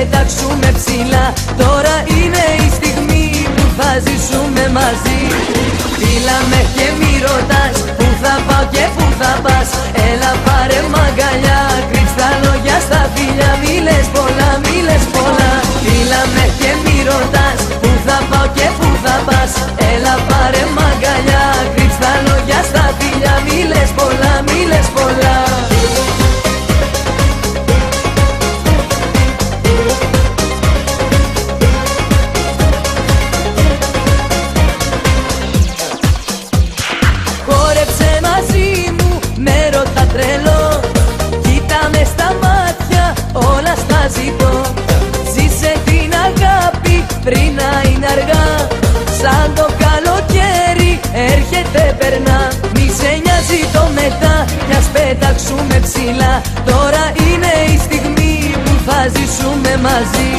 πετάξουμε ψηλά. Τώρα είναι η στιγμή που θα ζήσουμε μαζί. Φίλα με και μη ρωτάς που θα πάω και που θα πας. Έλα πάρε μ' αγκαλιά, κρύψ' τα λόγια στα φιλιά. Μη λες πολλά, μη λες πολλά. Φίλα με και μη ρωτάς που θα πάω και που θα πας. Έλα πάρε μ' αγκαλιά, κρύψ' τα λόγια στα φιλιά. Μη λες πολλά, μη λες πολλά. Χόρεψε μαζί μου, με ρώτα τρελό. Κοίτα με στα μάτια, όλα στα ζητώ. Ζήσε την αγάπη πριν να είναι αργά. Σαν το καλοκαίρι έρχεται περνά. Μη σε νοιάζει το μετά, κι ας πετάξουμε ψηλά. Τώρα είναι η στιγμή που θα ζήσουμε μαζί.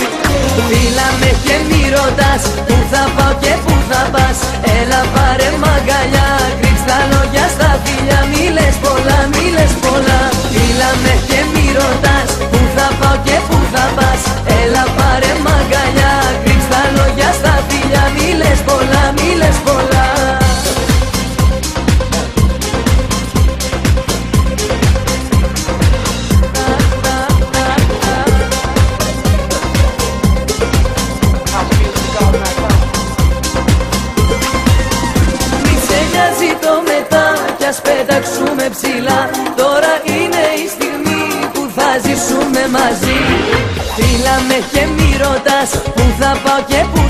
Φίλα με και μη ρωτάς που θα πάω και που θα πας. Έλα πάρε μ' αγκαλιά, κρύψ' τα λόγια στα φιλιά. Μη λες πολλά, μη λες πολλά. Φίλα με και μη ρωτάς που θα πάω και που θα πας. Έλα πάρε μ' αγκαλιά, κρύψ' τα λόγια στα φιλιά. Μη λες πολλά, μη λες πολλά. Το μετά κι ας πετάξουμε ψηλά. Τώρα είναι η στιγμή που θα ζήσουμε μαζί. Φίλα με και μη ρωτάς που θα πάω και που